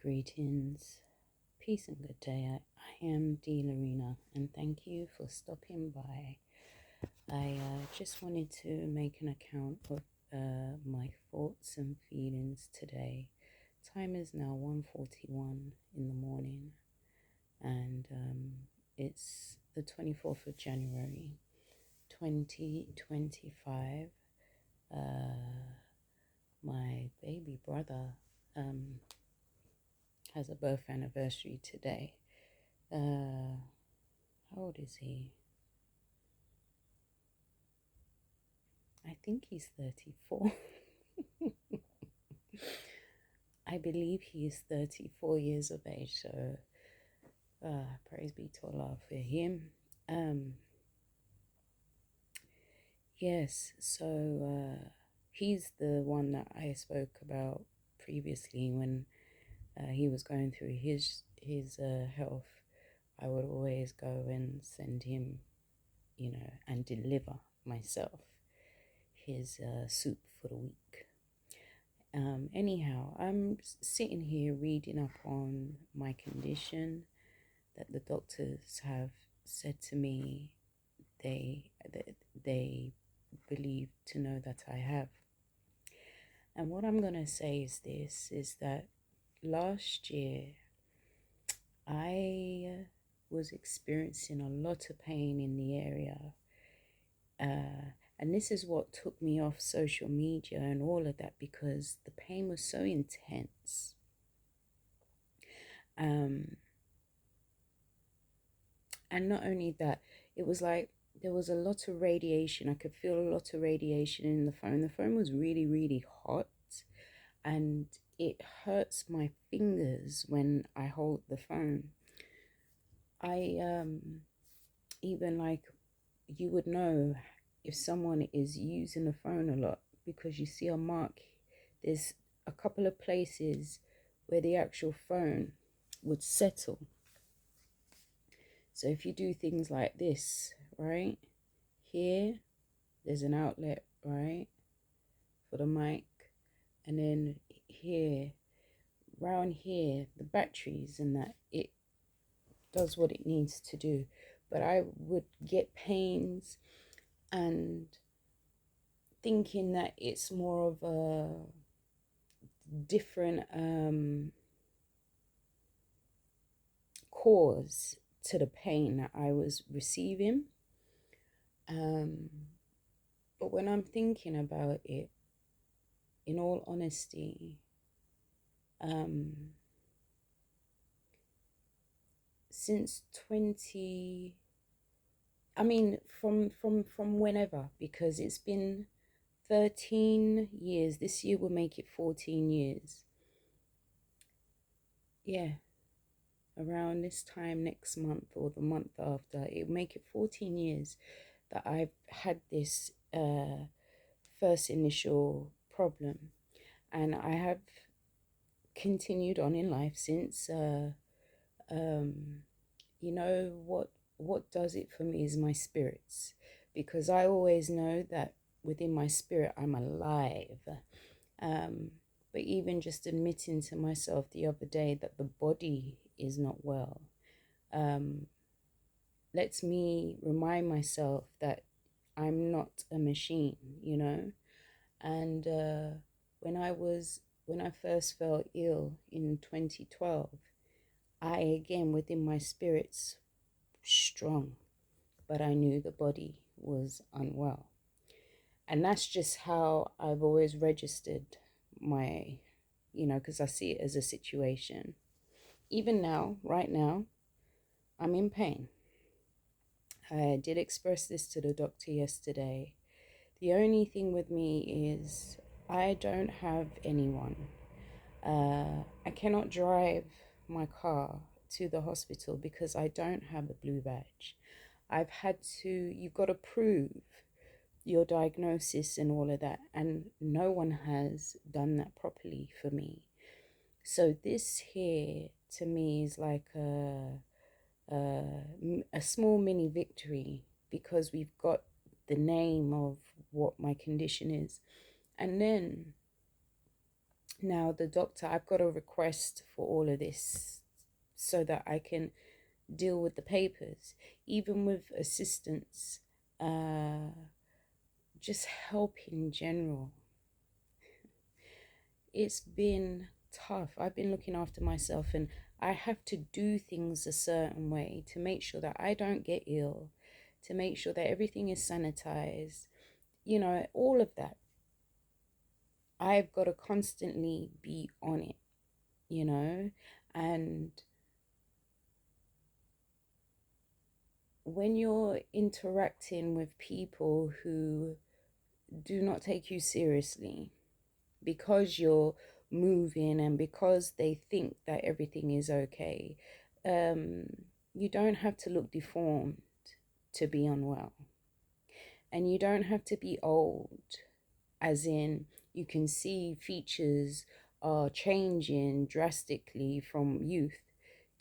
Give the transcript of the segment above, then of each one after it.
Greetings, peace and good day. I am D.Lorina, and thank you for stopping by. I just wanted to make an account of my thoughts and feelings today. Time is now 1:41 in the morning, and it's the 24th of January, 2025. My baby brother has a birth anniversary today. How old is he? I think he's 34. I believe he is 34 years of age, so praise be to Allah for him. Yes, so he's the one that I spoke about previously when he was going through his health. I would always go and send him, and deliver myself his soup for the week. Anyhow, I'm sitting here reading up on my condition that the doctors have said to me they believe to know that I have. And what I'm going to say is this, is that last year I was experiencing a lot of pain in the area. And this is what took me off social media and all of that, because the pain was so intense. And not only that, it was like there was a lot of radiation. I could feel a lot of radiation in the phone. The phone was really, really hot, and it hurts my fingers when I hold the phone. I even, like, you would know if someone is using the phone a lot, because you see a mark. There's a couple of places where the actual phone would settle. So if you do things like this, right, here there's an outlet, right, for the mic, and then here, round here, the batteries, and that, it does what it needs to do. But I would get pains and thinking that it's more of a different cause to the pain that I was receiving. But when I'm thinking about it, in all honesty, since from whenever, because it's been 13 years. This year will make it 14 years. Yeah, around this time next month or the month after, it'll make it 14 years that I've had this first initial problem, and I have continued on in life since. You know what does it for me is my spirits, because I always know that within my spirit I'm alive. But even just admitting to myself the other day that the body is not well lets me remind myself that I'm not a machine, And when I first felt ill in 2012, I, again, within my spirits, strong, but I knew the body was unwell. And that's just how I've always registered my, because I see it as a situation. Even now, right now, I'm in pain. I did express this to the doctor yesterday. The only thing with me is I don't have anyone. I cannot drive my car to the hospital because I don't have a blue badge. You've got to prove your diagnosis and all of that, and no one has done that properly for me. So this here to me is like a small mini victory, because we've got the name of what my condition is. And then Now, the doctor, I've got a request for all of this so that I can deal with the papers, even with assistance, just help in general. It's been tough. I've been looking after myself, and I have to do things a certain way to make sure that I don't get ill, to make sure that everything is sanitized, all of that. I've got to constantly be on it. And when you're interacting with people who do not take you seriously because you're moving and because they think that everything is okay, um, you don't have to look deformed to be unwell. And you don't have to be old, as in you can see features are changing drastically from youth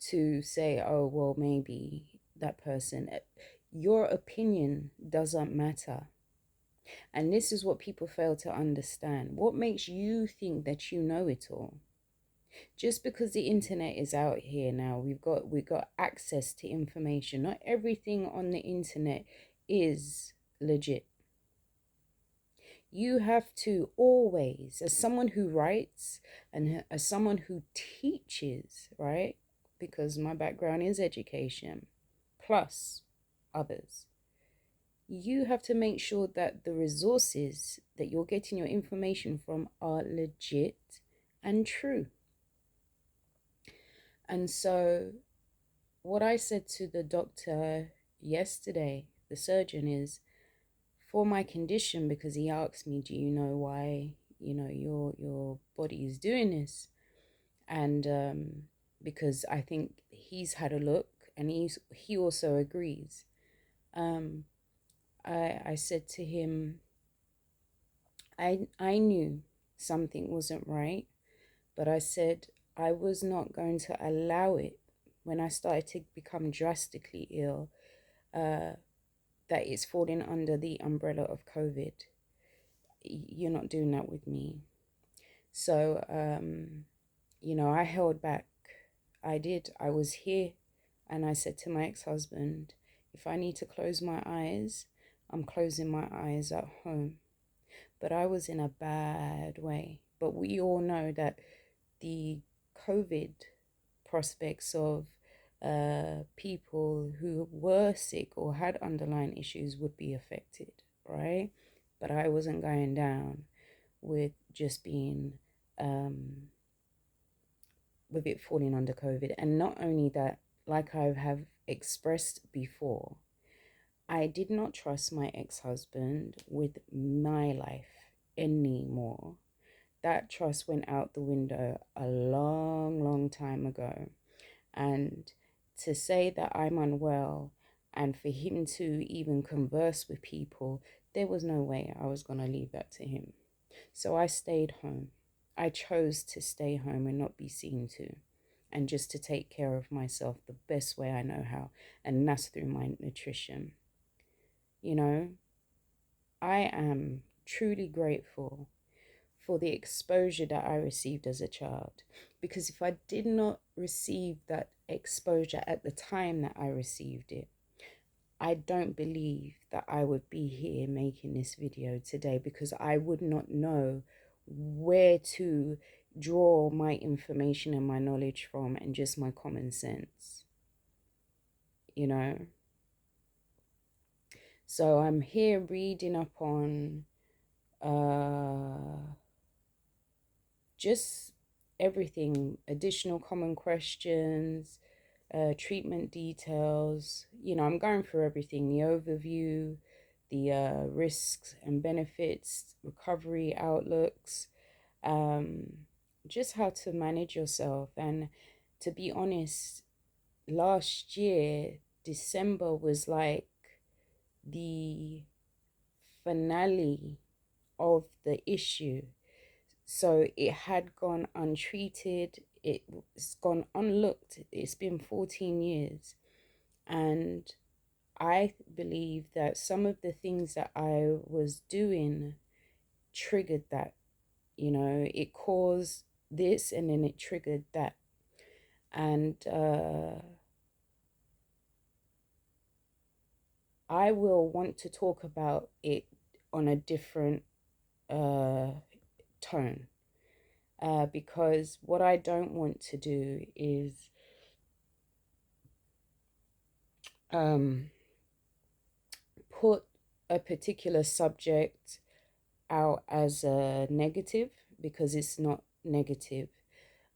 to say, oh, well, maybe that person. Your opinion doesn't matter. And this is what people fail to understand. What makes you think that you know it all? Just because the internet is out here now, we've got access to information. Not everything on the internet is legit. You have to always, as someone who writes and as someone who teaches, right? Because my background is education, plus others. You have to make sure that the resources that you're getting your information from are legit and true. And so, what I said to the doctor yesterday, the surgeon, is for my condition, because he asked me, do you know why, your body is doing this? And because I think he's had a look and he also agrees. I said to him, I knew something wasn't right, but I said I was not going to allow it when I started to become drastically ill, that it's falling under the umbrella of COVID. You're not doing that with me. So, I held back. I did. I was here, and I said to my ex-husband, if I need to close my eyes, I'm closing my eyes at home. But I was in a bad way. But we all know that the COVID prospects of people who were sick or had underlying issues would be affected, right? But I wasn't going down with just being, with it falling under COVID. And not only that, like I have expressed before, I did not trust my ex-husband with my life anymore. That trust went out the window a long, long time ago. And to say that I'm unwell and for him to even converse with people, there was no way I was going to leave that to him. So I stayed home. I chose to stay home and not be seen to, and just to take care of myself the best way I know how, and that's through my nutrition. You know, I am truly grateful for the exposure that I received as a child. Because if I did not receive that exposure at the time that I received it, I don't believe that I would be here making this video today, because I would not know where to draw my information and my knowledge from, and just my common sense, you know. So I'm here reading up on just everything, additional common questions, treatment details. I'm going through everything, the overview, the risks and benefits, recovery outlooks, just how to manage yourself. And to be honest, last year, December was like the finale of the issue. So it had gone untreated, it's gone unlooked. It's been 14 years. And I believe that some of the things that I was doing triggered that. It caused this, and then it triggered that. And I will want to talk about it on a different uh, tone, because what I don't want to do is um, put a particular subject out as a negative, because it's not negative.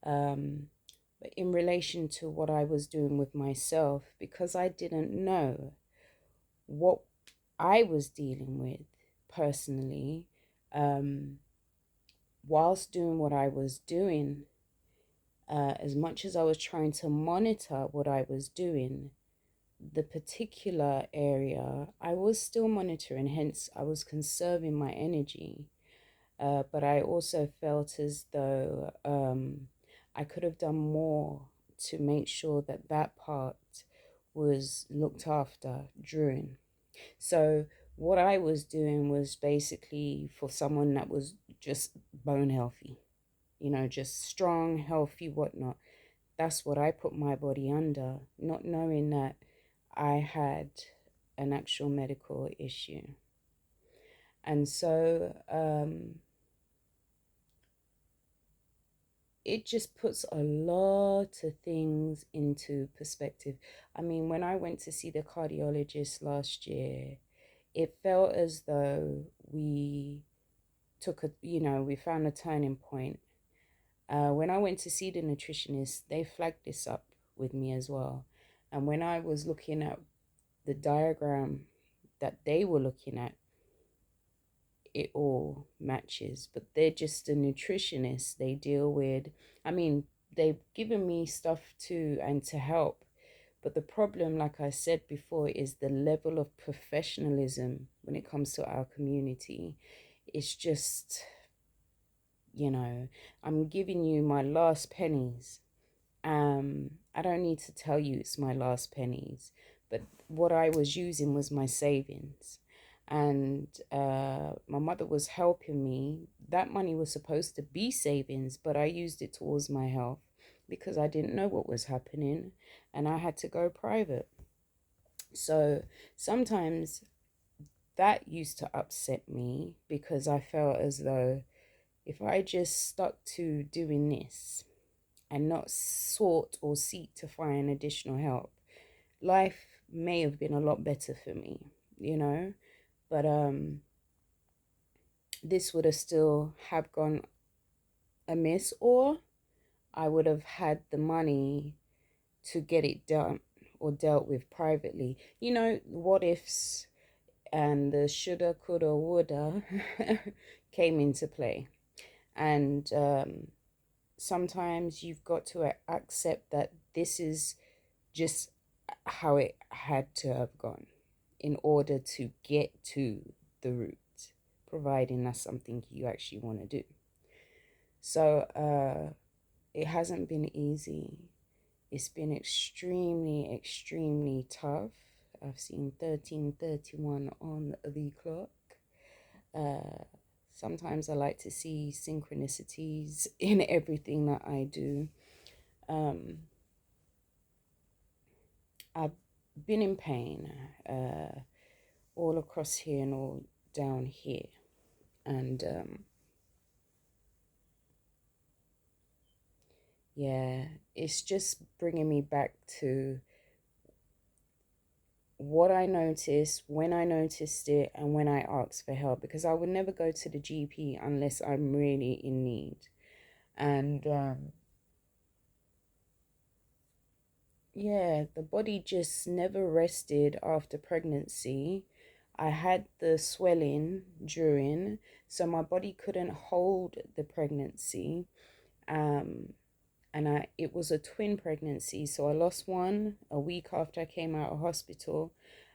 Um, but in relation to what I was doing with myself, because I didn't know what I was dealing with personally, um, whilst doing what I was doing, as much as I was trying to monitor what I was doing, the particular area I was still monitoring, hence I was conserving my energy. But I also felt as though I could have done more to make sure that that part was looked after during. So what I was doing was basically for someone that was just bone healthy, just strong, healthy, whatnot. That's what I put my body under, not knowing that I had an actual medical issue. And so it just puts a lot of things into perspective. I mean, when I went to see the cardiologist last year, it felt as though we found a turning point. When I went to see the nutritionist, they flagged this up with me as well. And when I was looking at the diagram that they were looking at, it all matches. But they're just a nutritionist. They deal with, I mean, they've given me stuff to and to help. But the problem, like I said before, is the level of professionalism when it comes to our community. It's just, I'm giving you my last pennies. I don't need to tell you it's my last pennies, but what I was using was my savings. And my mother was helping me. That money was supposed to be savings, but I used it towards my health because I didn't know what was happening and I had to go private. So sometimes that used to upset me because I felt as though if I just stuck to doing this and not sought or seek to find additional help, life may have been a lot better for me, you know. But this would have still have gone amiss, or I would have had the money to get it done or dealt with privately. What ifs and the shoulda, coulda, woulda came into play. And sometimes you've got to accept that this is just how it had to have gone in order to get to the root, providing that's something you actually want to do. So it hasn't been easy. It's been extremely, extremely tough. I've seen 13:31 on the clock. Uh, Sometimes I like to see synchronicities in everything that I do. Um, I've been in pain all across here and all down here. And yeah, it's just bringing me back to what I noticed, when I noticed it, and when I asked for help, because I would never go to the GP unless I'm really in need. And yeah, the body just never rested after pregnancy. I had the swelling during, so my body couldn't hold the pregnancy. Um, and it was a twin pregnancy, so I lost one a week after I came out of hospital,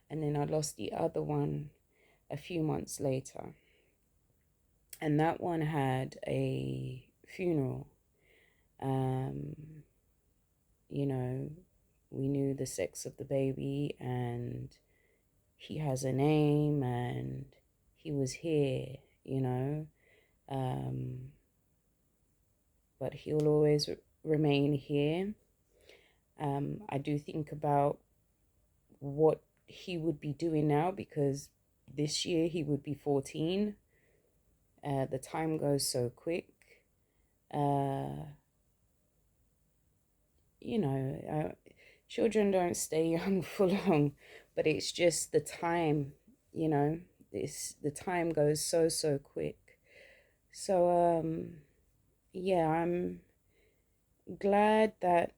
and then I lost the other one a few months later. And that one had a funeral. Um, you know, we knew the sex of the baby, and he has a name, and he was here, you know. Um, but he'll always remain here. I do think about what he would be doing now, because this year he would be 14. The time goes so quick. Uh, children don't stay young for long, but it's just the time, you know, the time goes so quick. So, yeah, I'm glad that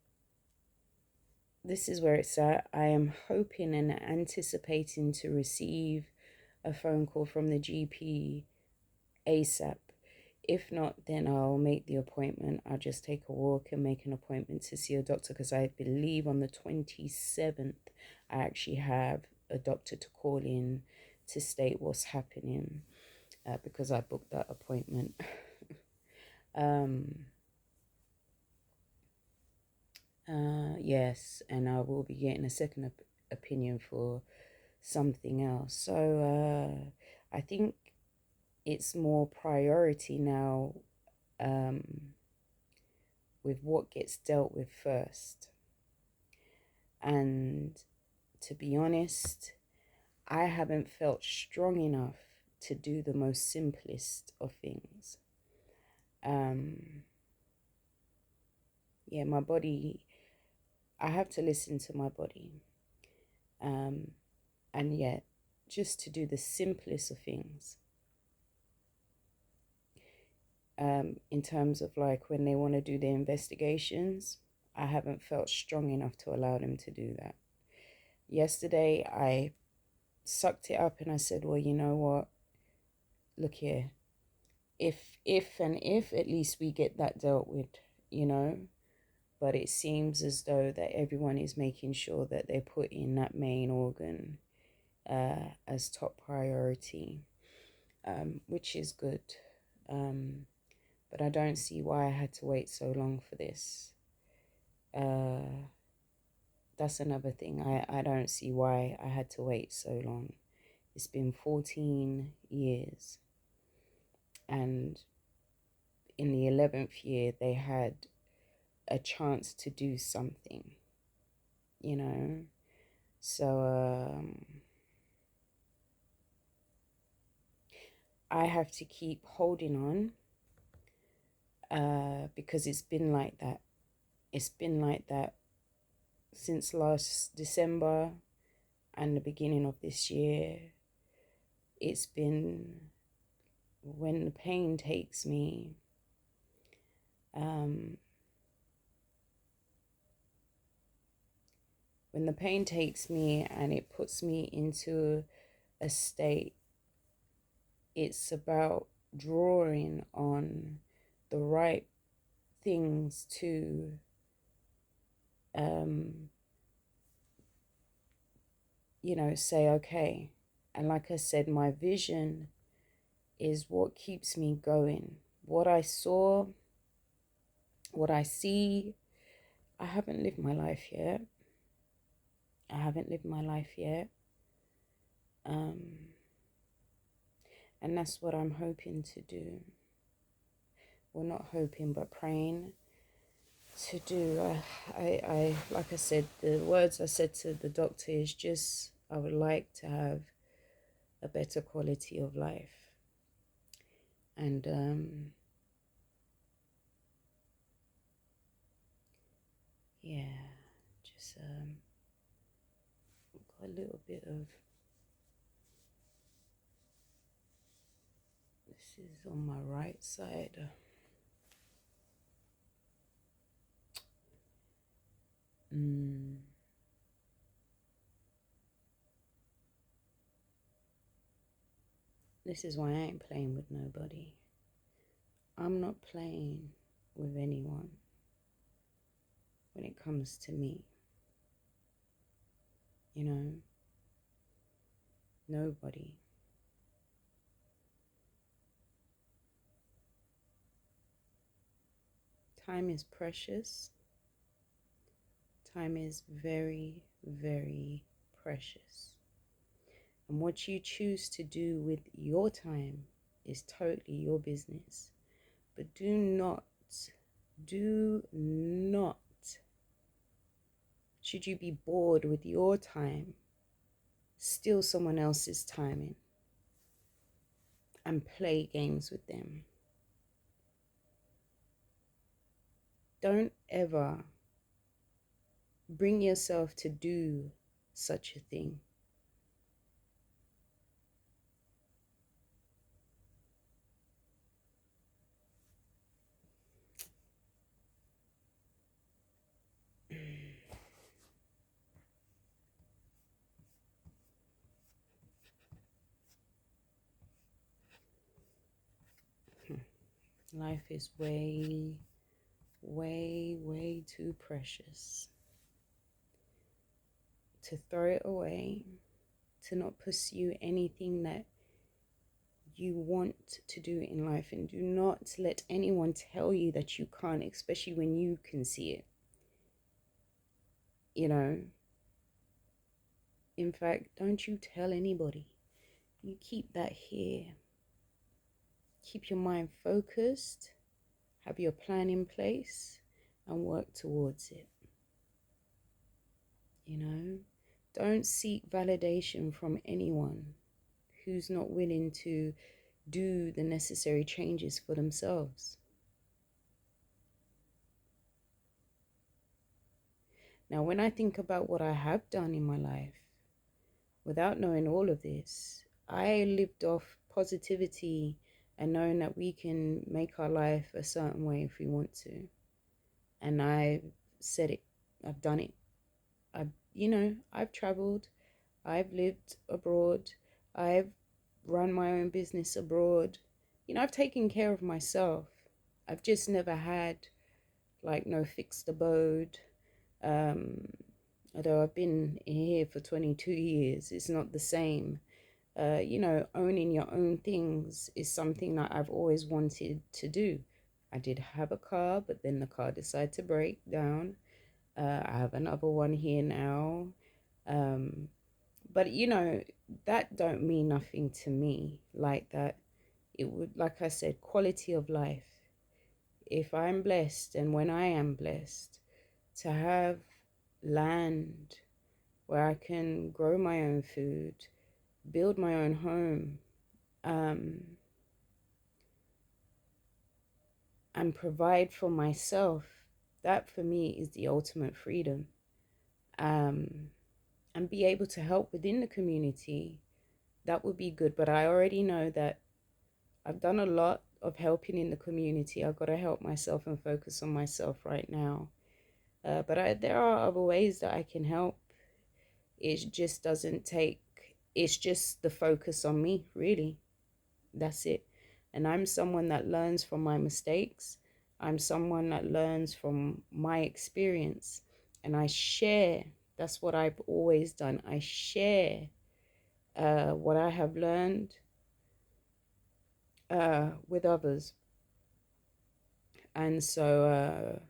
this is where it's at. I am hoping and anticipating to receive a phone call from the GP ASAP. If not, then I'll make the appointment. I'll just take a walk and make an appointment to see a doctor, because I believe on the 27th, I actually have a doctor to call in to state what's happening, because I booked that appointment. Yes, and I will be getting a second opinion for something else. So I think it's more priority now, um, with what gets dealt with first. And to be honest, I haven't felt strong enough to do the most simplest of things. Yeah, my body, I have to listen to my body. And yet, just to do the simplest of things, in terms of like when they want to do their investigations, I haven't felt strong enough to allow them to do that. Yesterday, I sucked it up and I said, well, you know what? Look here. If at least we get that dealt with, you know. But it seems as though that everyone is making sure that they're putting that main organ as top priority, which is good. But I don't see why I had to wait so long for this. That's another thing. I don't see why I had to wait so long. It's been 14 years. And in the 11th year, they had a chance to do something, you know? So I have to keep holding on, because it's been like that. It's been like that since last December and the beginning of this year. It's been, when the pain takes me, when the pain takes me and it puts me into a state, it's about drawing on the right things to say, okay. And like I said, my vision is what keeps me going. What I saw, what I see, I haven't lived my life yet. I haven't lived my life yet. And that's what I'm hoping to do. Well, not hoping, but praying to do. I like I said, the words I said to the doctor is just, I would like to have a better quality of life. And yeah, just got a little bit of, this is on my right side. This is why I ain't playing with nobody. I'm not playing with anyone when it comes to me. You know, nobody. Time is precious. Time is very, very precious. And what you choose to do with your time is totally your business. But do not Do not, should you be bored with your time, steal someone else's timing and play games with them. Don't ever bring yourself to do such a thing. Life is way, way, way too precious to throw it away, to not pursue anything that you want to do in life, and do not let anyone tell you that you can't, especially when you can see it. You know, in fact, don't you tell anybody. You keep that here. Keep your mind focused, have your plan in place, and work towards it. You know, don't seek validation from anyone who's not willing to do the necessary changes for themselves. Now, when I think about what I have done in my life, without knowing all of this, I lived off positivity and knowing that we can make our life a certain way if we want to. And I've said it, I've done it. I've traveled, I've lived abroad, I've run my own business abroad. I've taken care of myself. I've just never had like no fixed abode. Um, Although I've been here for 22 years, it's not the same. Owning your own things is something that I've always wanted to do. I did have a car, but then the car decided to break down. I have another one here now. Um, but that don't mean nothing to me like that. It would, like I said, quality of life. If I'm blessed and when I am blessed to have land where I can grow my own food, build my own home, um, and provide for myself, that for me is the ultimate freedom. Um, and be able to help within the community, that would be good. But I already know that I've done a lot of helping in the community. I've got to help myself and focus on myself right now. But there are other ways that I can help. It just doesn't take, it's just the focus on me, really. That's it. And I'm someone that learns from my mistakes. I'm someone that learns from my experience. And I share. That's what I've always done. I share what I have learned with others. And so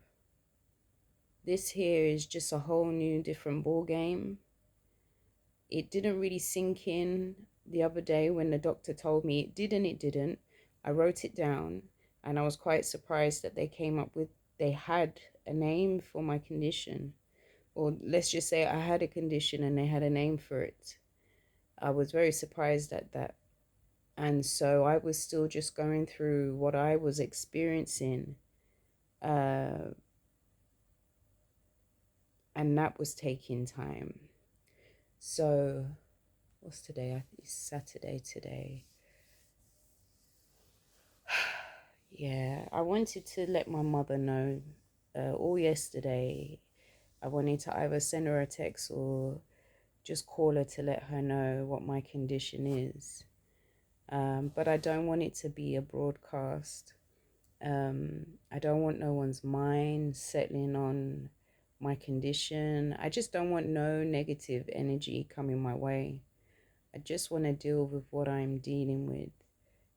this here is just a whole new different ball game. It didn't really sink in the other day when the doctor told me it didn't. I wrote it down and I was quite surprised that they had a name for my condition. Or let's just say I had a condition and they had a name for it. I was very surprised at that. And so I was still just going through what I was experiencing. Uh, and that was taking time. So, what's today? I think it's Saturday today. Yeah, I wanted to let my mother know all yesterday. I wanted to either send her a text or just call her to let her know what my condition is. But I don't want it to be a broadcast. I don't want no one's mind settling on my condition. I just don't want no negative energy coming my way. I just want to deal with what I'm dealing with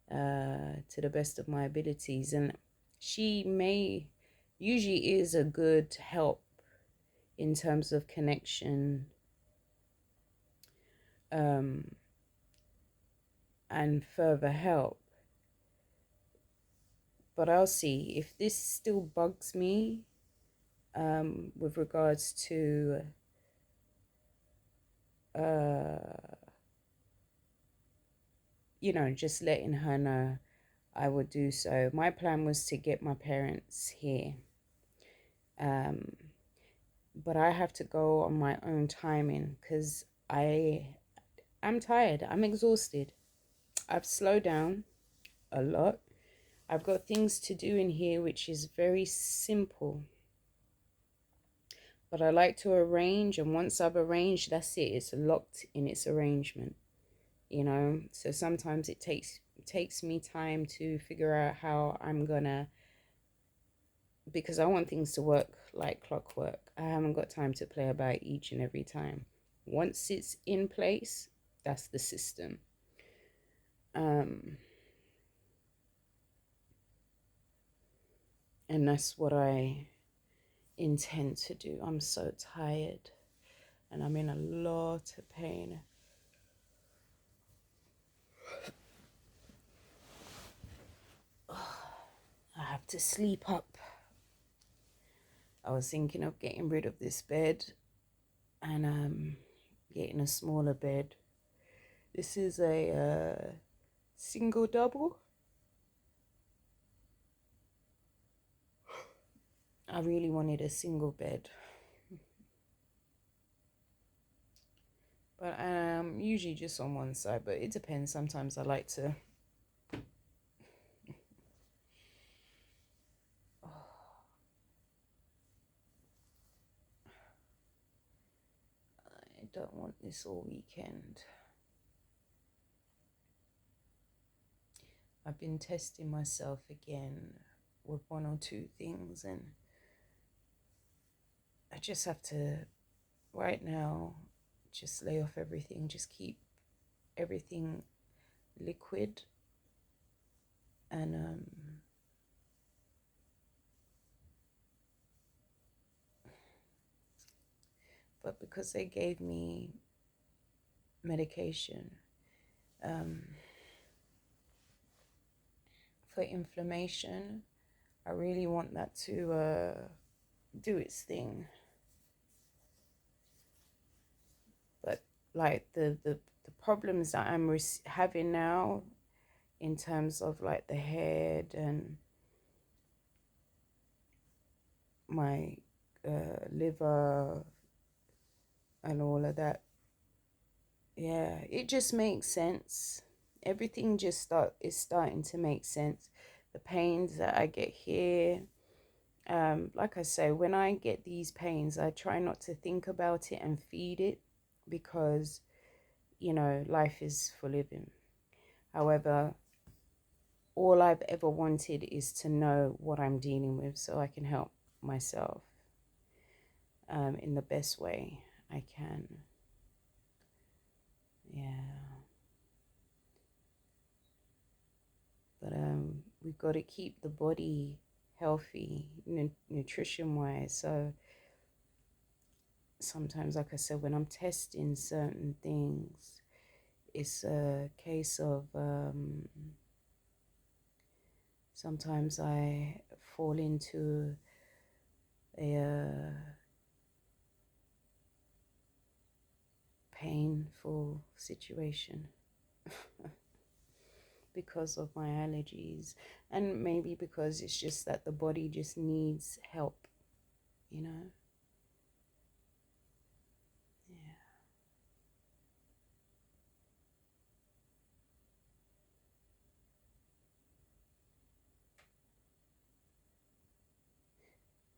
to the best of my abilities. And she usually is a good help in terms of connection and further help. But I'll see if this still bugs me, with regards to uh, just letting her know. I would do so. My plan was to get my parents here, um, but I have to go on my own timing because I'm tired. I'm exhausted. I've slowed down a lot. I've got things to do in here, which is very simple. But I like to arrange, and once I've arranged, that's it. It's locked in its arrangement. So sometimes it takes me time to figure out how I'm gonna, because I want things to work like clockwork. I haven't got time to play about each and every time. Once it's in place, that's the system. Um, and that's what I intend to do. I'm so tired and I'm in a lot of pain. I have to sleep up. I was thinking of getting rid of this bed and getting a smaller bed. This is a single double. I really wanted a single bed, but usually just on one side, but it depends. Sometimes I like to. I don't want this all weekend. I've been testing myself again with one or two things, and I just have to, right now, just lay off everything, just keep everything liquid, and but because they gave me medication um, for inflammation, I really want that to do its thing. But like the problems that I'm having now in terms of like the head and my liver and all of that, yeah, it just makes sense. Everything just is starting to make sense. The pains that I get here, like I say, when I get these pains, I try not to think about it and feed it, because life is for living. However, all I've ever wanted is to know what I'm dealing with so I can help myself in the best way I can. Yeah. But we've got to keep the body healthy, nutrition wise. So sometimes, like I said, when I'm testing certain things, it's a case of sometimes I fall into a painful situation because of my allergies, and maybe because it's just that the body just needs help, you know? Yeah.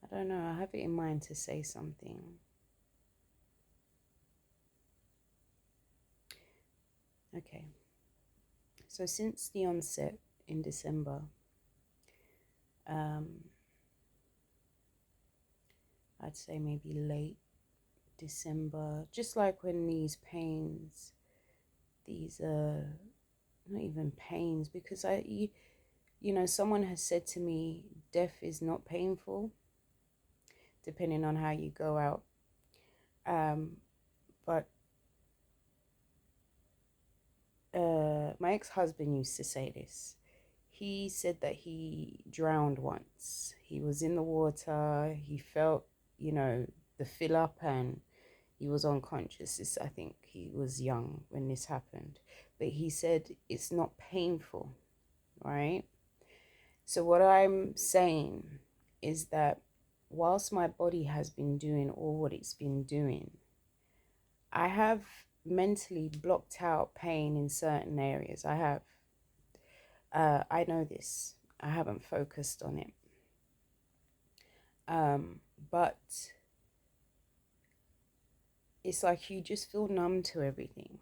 I don't know. I have it in mind to say something. Okay. So since the onset in December, um, I'd say maybe late December, just like when these pains, these not even pains, because someone has said to me, death is not painful, depending on how you go out. But my ex-husband used to say this. he said that he drowned once. He was in the water, he felt, you know, the fill up, and he was unconscious. I think he was young when this happened. But he said it's not painful, right? So, what I'm saying is that whilst my body has been doing all what it's been doing, I have mentally blocked out pain in certain areas. I have. I know this. I haven't focused on it. But it's like you just feel numb to everything.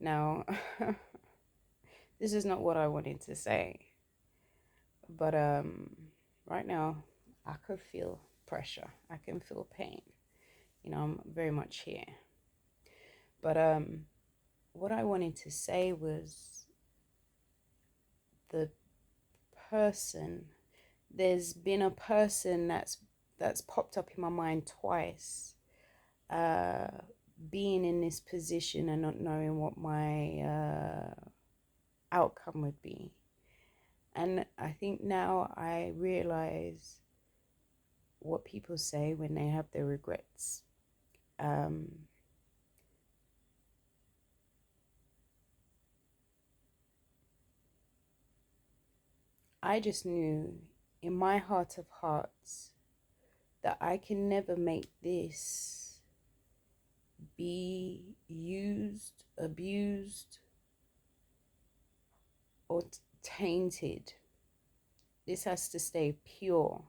Now, this is not what I wanted to say, but right now I could feel pressure. I can feel pain. You know, I'm very much here. But what I wanted to say was the person. There's been a person that's popped up in my mind twice. Being in this position and not knowing what my outcome would be. And I think now I realize what people say when they have their regrets. I just knew in my heart of hearts that I can never make this be used, abused, or tainted. This has to stay pure.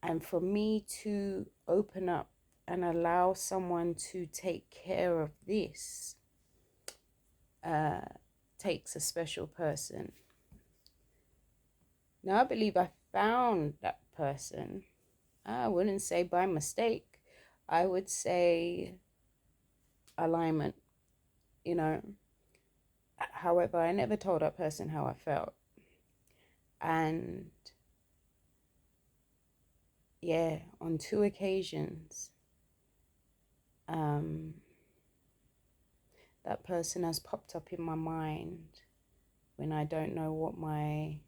And for me to open up and allow someone to take care of this takes a special person. Now, I believe I found that person. I wouldn't say by mistake. I would say alignment, you know. However, I never told that person how I felt. And yeah, on 2 occasions, that person has popped up in my mind when I don't know what my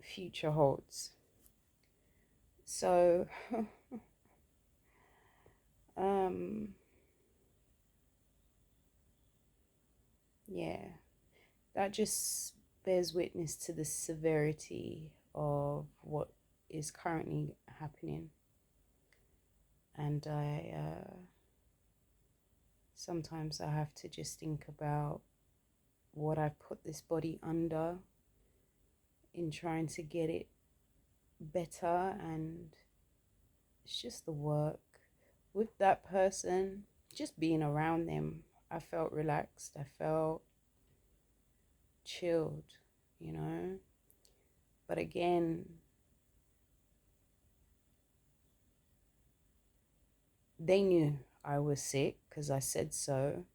future holds. So yeah, that just bears witness to the severity of what is currently happening. And sometimes I have to just think about what I put this body under in trying to get it better, and it's just the work with that person. Just being around them, I felt relaxed, I felt chilled, you know. But again, they knew I was sick because I said so.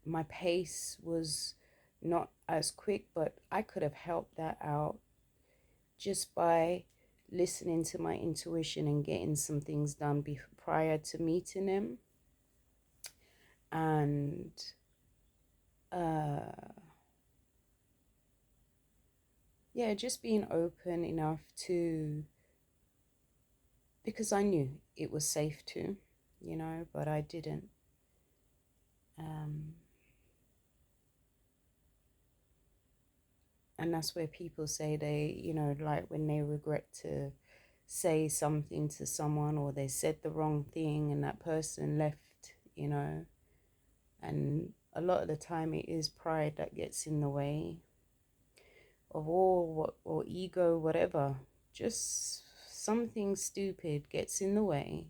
My pace was not as quick, but I could have helped that out just by listening to my intuition and getting some things done prior to meeting them. And yeah, just being open enough to, because I knew it was safe to, you know, but I didn't. And that's where people say they, you know, like when they regret to say something to someone, or they said the wrong thing and that person left, you know. And a lot of the time it is pride that gets in the way of all what, or ego, whatever. Just something stupid gets in the way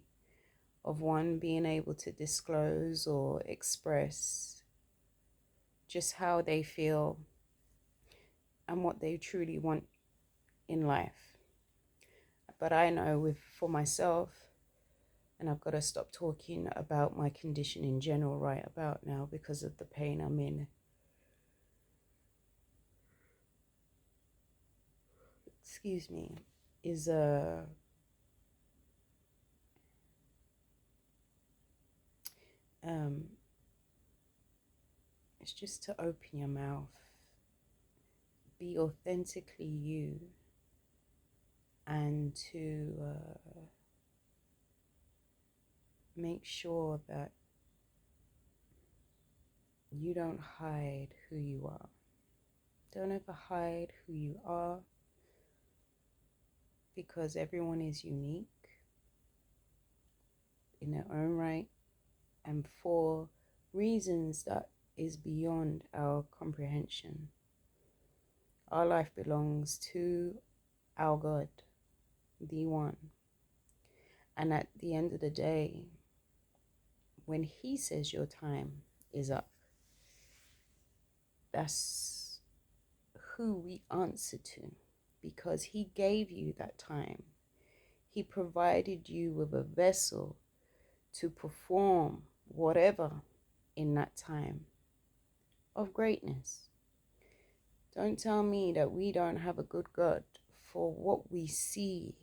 of one being able to disclose or express just how they feel and what they truly want in life. But I know for myself, and I've got to stop talking about my condition in general right about now because of the pain I'm in. Excuse me, is um, is just to open your mouth, be authentically you, and to make sure that you don't hide who you are. Don't ever hide who you are, because everyone is unique in their own right and for reasons that is beyond our comprehension. Our life belongs to our God, the One. And at the end of the day, when He says your time is up, that's who we answer to, because He gave you that time. He provided you with a vessel to perform whatever in that time of greatness. Don't tell me that we don't have a good God for what we see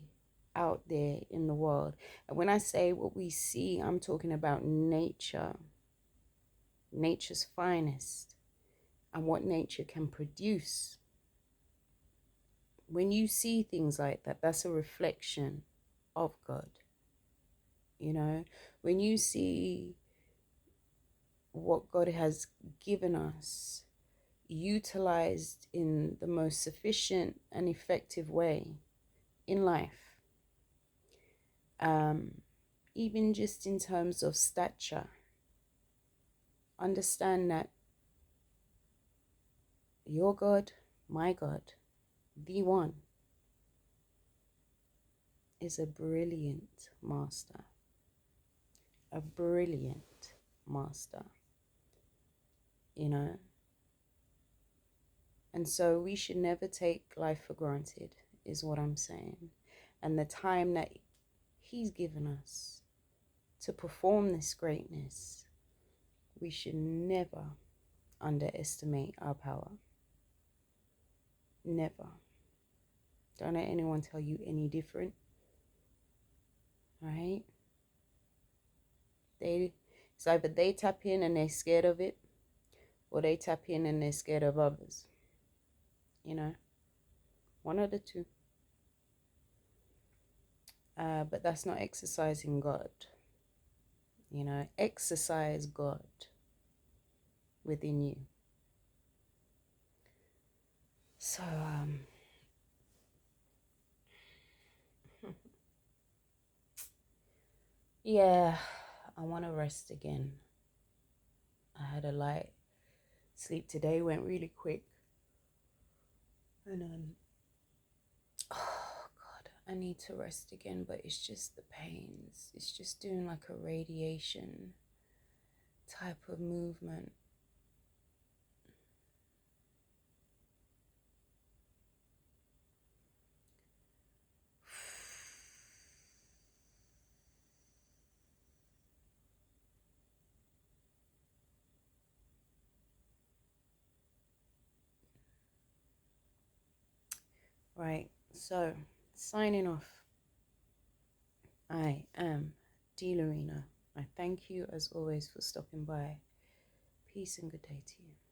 out there in the world. And when I say what we see, I'm talking about nature, nature's finest, and what nature can produce. When you see things like that, that's a reflection of God. You know, when you see what God has given us utilized in the most sufficient and effective way in life, even just in terms of stature, understand that your God, my God, the One, is a brilliant master, a brilliant master, you know. And so we should never take life for granted, is what I'm saying. And the time that He's given us to perform this greatness, we should never underestimate our power. Never. Don't let anyone tell you any different. All right? It's either they tap in and they're scared of it, or they tap in and they're scared of others. You know? One of the two. But that's not exercising God. You know? Exercise God within you. So, yeah, I want to rest again. I had a light sleep today, went really quick. And oh God, I need to rest again, but it's just the pains. It's just doing like a radiation type of movement. Right, so signing off. I am D.Lorina. I thank you as always for stopping by. Peace and good day to you.